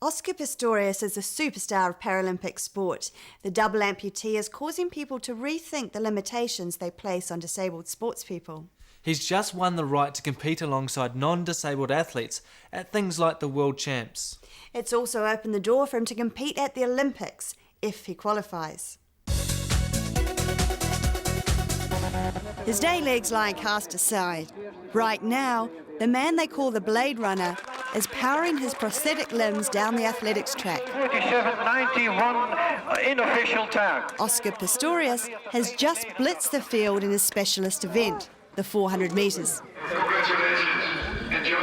Oscar Pistorius is a superstar of Paralympic sport. The double amputee is causing people to rethink the limitations they place on disabled sportspeople. He's just won the right to compete alongside non-disabled athletes at things like the World Champs. It's also opened the door for him to compete at the Olympics, if he qualifies. His day legs lie cast aside. Right now, the man they call the Blade Runner is powering his prosthetic limbs down the athletics track. 47.91 in official time. Oscar Pistorius has just blitzed the field in his specialist event, the 400 metres. Congratulations. Enjoy.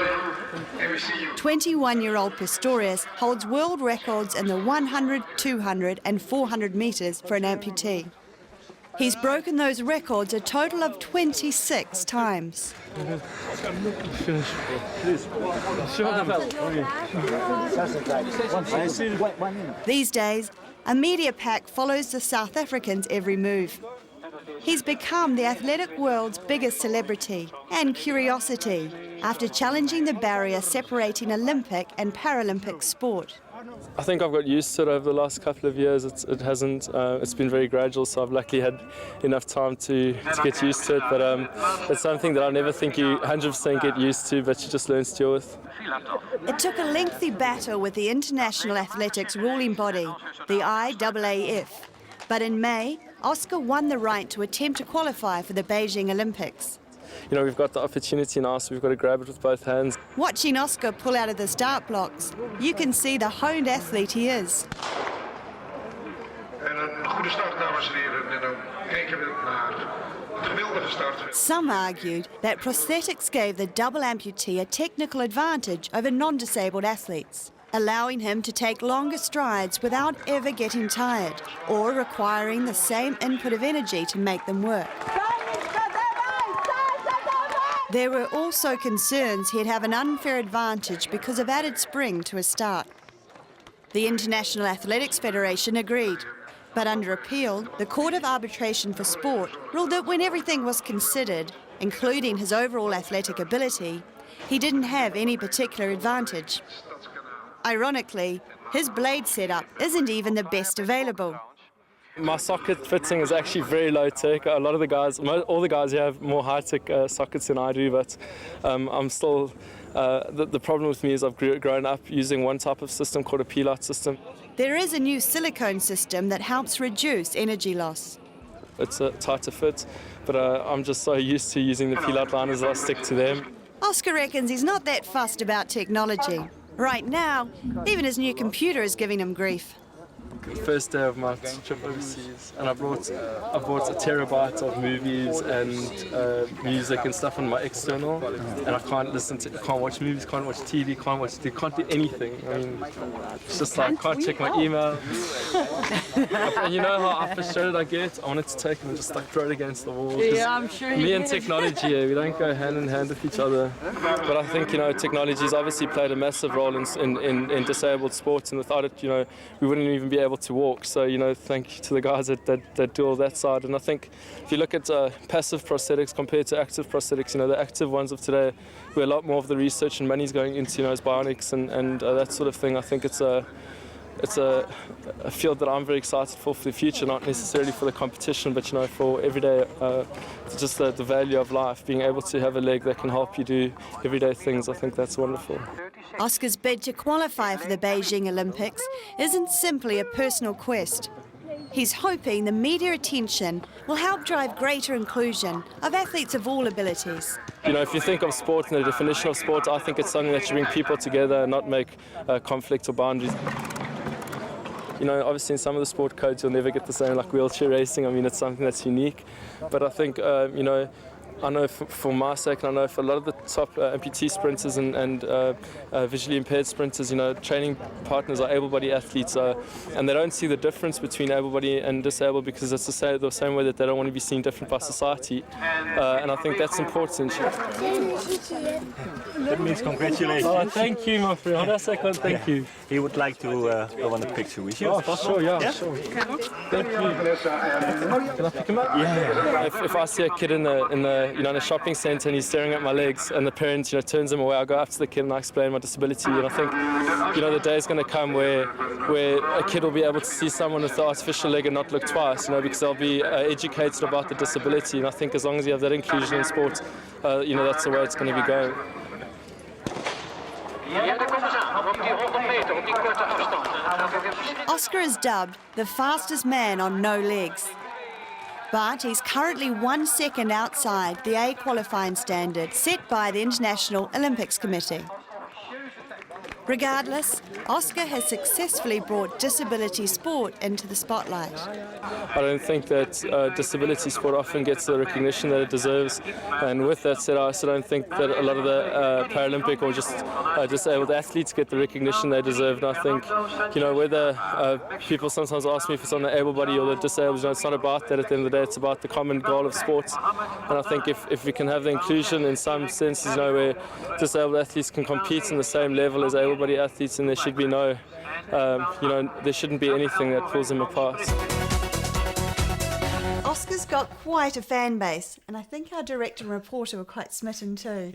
And we see you. 21-year-old Pistorius holds world records in the 100, 200 and 400 metres for an amputee. He's broken those records a total of 26 times. These days, a media pack follows the South African's every move. He's become the athletic world's biggest celebrity and curiosity after challenging the barrier separating Olympic and Paralympic sport. I think I've got used to it over the last couple of years. It's been very gradual, so I've luckily had enough time to get used to it. But it's something that I never think you 100% get used to, but you just learn to deal with. It took a lengthy battle with the international athletics ruling body, the IAAF. But in May, Oscar won the right to attempt to qualify for the Beijing Olympics. You know, we've got the opportunity now, so we've got to grab it with both hands. Watching Oscar pull out of the start blocks, you can see the honed athlete he is. Some argued that prosthetics gave the double amputee a technical advantage over non-disabled athletes, allowing him to take longer strides without ever getting tired or requiring the same input of energy to make them work. There were also concerns he'd have an unfair advantage because of added spring to his start. The International Athletics Federation agreed, but under appeal, the Court of Arbitration for Sport ruled that when everything was considered, including his overall athletic ability, he didn't have any particular advantage. Ironically, his blade setup isn't even the best available. My socket fitting is actually very low tech. A lot of the guys, all the guys here have more high tech sockets than I do, but I'm still, the problem with me is I've grown up using one type of system called a P-Light system. There is a new silicone system that helps reduce energy loss. It's a tighter fit, but I'm just so used to using the P-Light liners that I stick to them. Oscar reckons he's not that fussed about technology. Right now, even his new computer is giving him grief. First day of my trip overseas, and I bought a terabyte of movies and music and stuff on my external, and I can't watch movies, can't watch TV, can't do anything. I mean, it's just like, can't check my email. And you know how frustrated I get? I wanted to take it and just like throw it against the wall. Yeah, I'm sure you Me and did. technology, we don't go hand in hand with each other. But I think, you know, technology's obviously played a massive role in disabled sports, and without it, you know, we wouldn't even be able to walk. So, you know, thank you to the guys that do all that side. And I think if you look at passive prosthetics compared to active prosthetics, you know, the active ones of today, where a lot more of the research and money's going into, you know, as bionics and that sort of thing. I think it's a field that I'm very excited for the future, not necessarily for the competition, but, you know, for everyday, just the value of life, being able to have a leg that can help you do everyday things. I think that's wonderful. Oscar's bid to qualify for the Beijing Olympics isn't simply a personal quest. He's hoping the media attention will help drive greater inclusion of athletes of all abilities. You know, if you think of sport and the definition of sport, I think it's something that should bring people together and not make conflict or boundaries. You know, obviously in some of the sport codes you'll never get the same, like wheelchair racing. I mean, it's something that's unique. But I think, you know, I know for my sake, and I know for a lot of the top amputee sprinters and visually impaired sprinters, you know, training partners are able-bodied athletes, and they don't see the difference between able-bodied and disabled because it's the same way that they don't want to be seen different by society, and I think that's important. That means congratulations. Oh, thank you, my friend. Hold on a second, thank you. He would like to have a picture with you. Oh, sure, yeah, sure. Thank you. Can I pick him up? Yeah. If I see a kid in the in a shopping centre and he's staring at my legs, and the parent turns him away. I go up to the kid and I explain my disability, and I think the day is going to come where a kid will be able to see someone with the artificial leg and not look twice, because they'll be educated about the disability. And I think as long as you have that inclusion in sport, that's the way it's going to be going. Oscar is dubbed the fastest man on no legs. But he's currently 1 second outside the A qualifying standard set by the International Olympics Committee. Regardless, Oscar has successfully brought disability sport into the spotlight. I don't think that disability sport often gets the recognition that it deserves, and with that said, I also don't think that a lot of the Paralympic or just disabled athletes get the recognition they deserve. And I think, whether people sometimes ask me if it's on the able body or the disabled, it's not about that at the end of the day, it's about the common goal of sports. And I think if we can have the inclusion in some senses, where disabled athletes can compete in the same level as able-bodied athletes, and there should be there shouldn't be anything that pulls them apart. Oscar's got quite a fan base, and I think our director and reporter were quite smitten too.